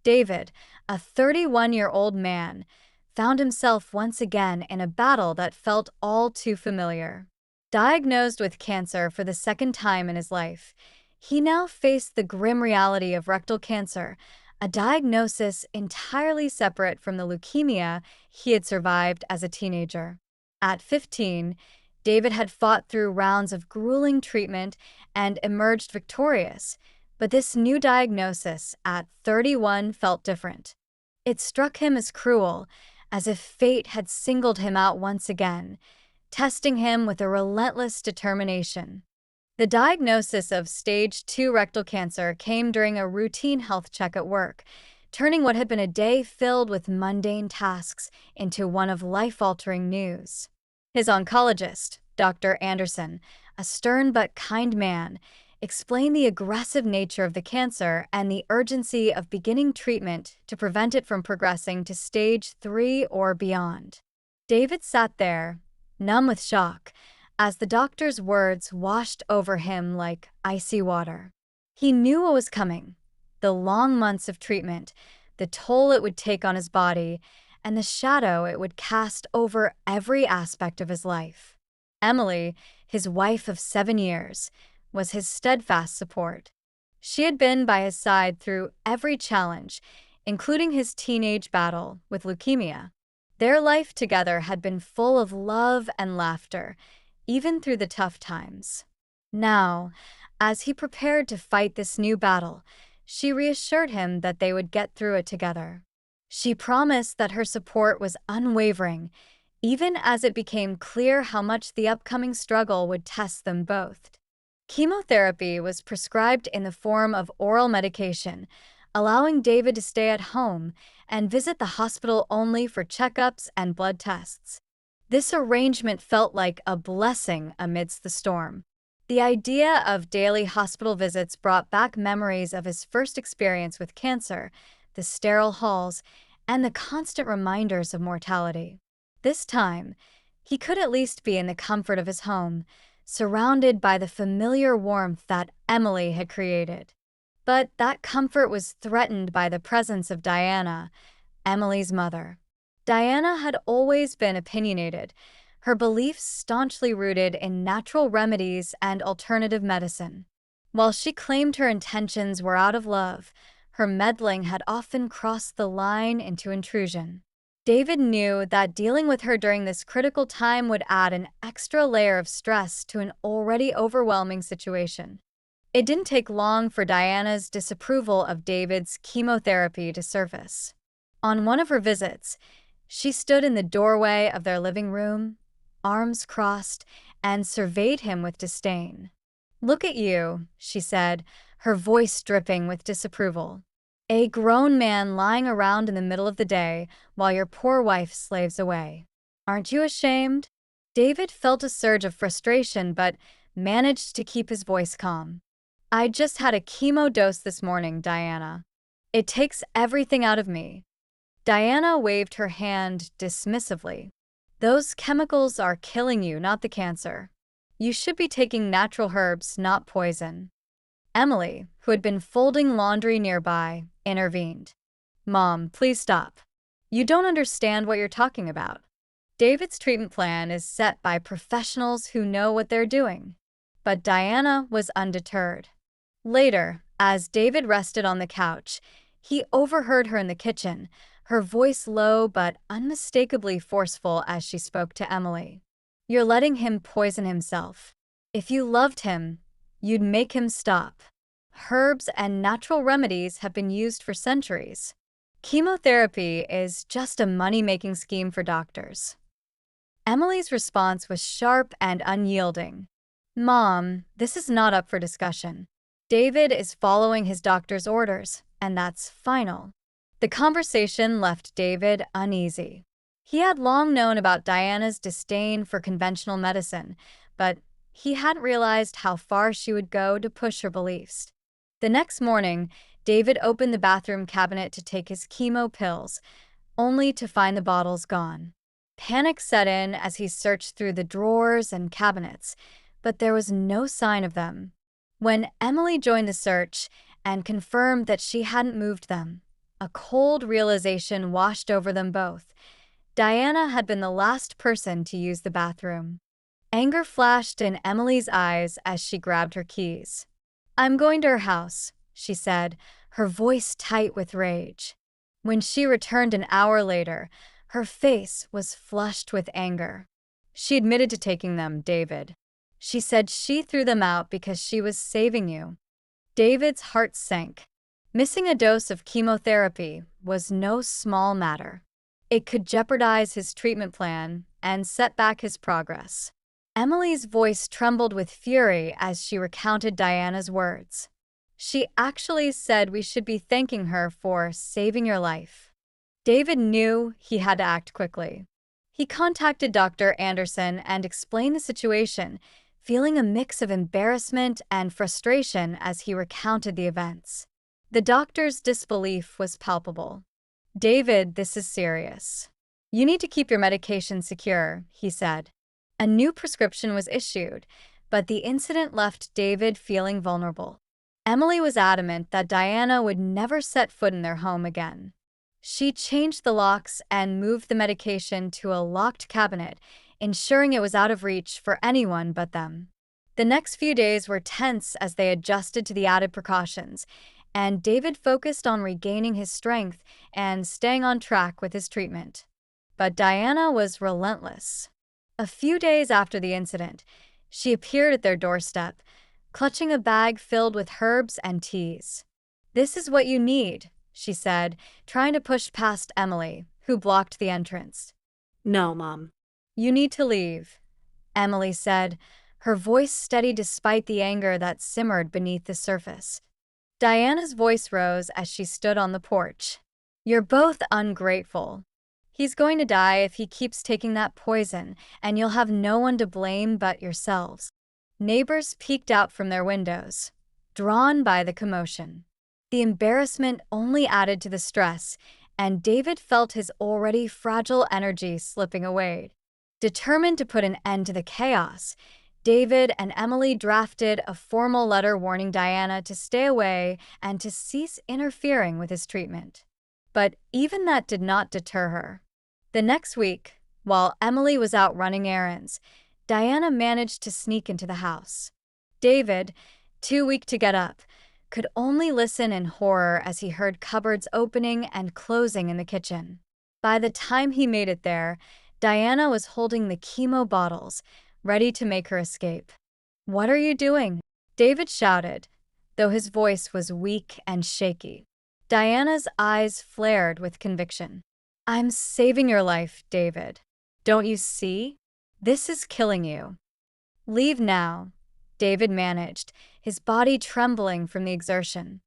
David, a 31-year-old man, found himself once again in a battle that felt all too familiar. Diagnosed with cancer for the second time in his life, he now faced the grim reality of rectal cancer, a diagnosis entirely separate from the leukemia he had survived as a teenager. At 15, David had fought through rounds of grueling treatment and emerged victorious, but this new diagnosis at 31 felt different. It struck him as cruel, as if fate had singled him out once again, testing him with a relentless determination. The diagnosis of stage 2 rectal cancer came during a routine health check at work, turning what had been a day filled with mundane tasks into one of life-altering news. His oncologist, Dr. Anderson, a stern but kind man, explained the aggressive nature of the cancer and the urgency of beginning treatment to prevent it from progressing to stage 3 or beyond. David sat there, numb with shock, as the doctor's words washed over him like icy water. He knew what was coming: the long months of treatment, the toll it would take on his body, and the shadow it would cast over every aspect of his life. Emily, his wife of 7 years, was his steadfast support. She had been by his side through every challenge, including his teenage battle with leukemia. Their life together had been full of love and laughter, even through the tough times. Now, as he prepared to fight this new battle, she reassured him that they would get through it together. She promised that her support was unwavering, even as it became clear how much the upcoming struggle would test them both. Chemotherapy was prescribed in the form of oral medication, allowing David to stay at home and visit the hospital only for checkups and blood tests. This arrangement felt like a blessing amidst the storm. The idea of daily hospital visits brought back memories of his first experience with cancer, the sterile halls, and the constant reminders of mortality. This time, he could at least be in the comfort of his home, surrounded by the familiar warmth that Emily had created. But that comfort was threatened by the presence of Diana, Emily's mother. Diana had always been opinionated, her beliefs staunchly rooted in natural remedies and alternative medicine. While she claimed her intentions were out of love, her meddling had often crossed the line into intrusion. David knew that dealing with her during this critical time would add an extra layer of stress to an already overwhelming situation. It didn't take long for Diana's disapproval of David's chemotherapy to surface. On one of her visits, she stood in the doorway of their living room, arms crossed, and surveyed him with disdain. "Look at you," she said, her voice dripping with disapproval. "A grown man lying around in the middle of the day while your poor wife slaves away. Aren't you ashamed?" David felt a surge of frustration but managed to keep his voice calm. "I just had a chemo dose this morning, Diana. It takes everything out of me." Diana waved her hand dismissively. "Those chemicals are killing you, not the cancer. You should be taking natural herbs, not poison." Emily, who had been folding laundry nearby, intervened. "Mom, please stop. You don't understand what you're talking about. David's treatment plan is set by professionals who know what they're doing." But Diana was undeterred. Later, as David rested on the couch, he overheard her in the kitchen, her voice low but unmistakably forceful as she spoke to Emily. "You're letting him poison himself. If you loved him, you'd make him stop. Herbs and natural remedies have been used for centuries. Chemotherapy is just a money-making scheme for doctors." Emily's response was sharp and unyielding. "Mom, this is not up for discussion. David is following his doctor's orders, and that's final." The conversation left David uneasy. He had long known about Diana's disdain for conventional medicine, but he hadn't realized how far she would go to push her beliefs. The next morning, David opened the bathroom cabinet to take his chemo pills, only to find the bottles gone. Panic set in as he searched through the drawers and cabinets, but there was no sign of them. When Emily joined the search and confirmed that she hadn't moved them, A cold realization washed over them both. Diana had been the last person to use the bathroom. Anger flashed in Emily's eyes as she grabbed her keys. "I'm going to her house," she said, her voice tight with rage. When she returned an hour later, her face was flushed with anger. She admitted to taking them, David. She said she threw them out because she was saving you. David's heart sank. Missing a dose of chemotherapy was no small matter. It could jeopardize his treatment plan and set back his progress. Emily's voice trembled with fury as she recounted Diana's words. "She actually said we should be thanking her for saving your life." David knew he had to act quickly. He contacted Dr. Anderson and explained the situation, feeling a mix of embarrassment and frustration as he recounted the events. The doctor's disbelief was palpable. "David, this is serious. You need to keep your medication secure," he said. A new prescription was issued, but the incident left David feeling vulnerable. Emily was adamant that Diana would never set foot in their home again. She changed the locks and moved the medication to a locked cabinet, ensuring it was out of reach for anyone but them. The next few days were tense as they adjusted to the added precautions, and David focused on regaining his strength and staying on track with his treatment. But Diana was relentless. A few days after the incident, she appeared at their doorstep, clutching a bag filled with herbs and teas. "This is what you need," she said, trying to push past Emily, who blocked the entrance. "No, Mom." "You need to leave," Emily said, her voice steady despite the anger that simmered beneath the surface. Diana's voice rose as she stood on the porch. "You're both ungrateful. He's going to die if he keeps taking that poison, and you'll have no one to blame but yourselves." Neighbors peeked out from their windows, drawn by the commotion. The embarrassment only added to the stress, and David felt his already fragile energy slipping away. Determined to put an end to the chaos, David and Emily drafted a formal letter warning Diana to stay away and to cease interfering with his treatment. But even that did not deter her. The next week, while Emily was out running errands, Diana managed to sneak into the house. David, too weak to get up, could only listen in horror as he heard cupboards opening and closing in the kitchen. By the time he made it there, Diana was holding the chemo bottles, ready to make her escape. "What are you doing?" David shouted, though his voice was weak and shaky. Diana's eyes flared with conviction. "I'm saving your life, David. Don't you see? This is killing you." "Leave now," David managed, his body trembling from the exertion.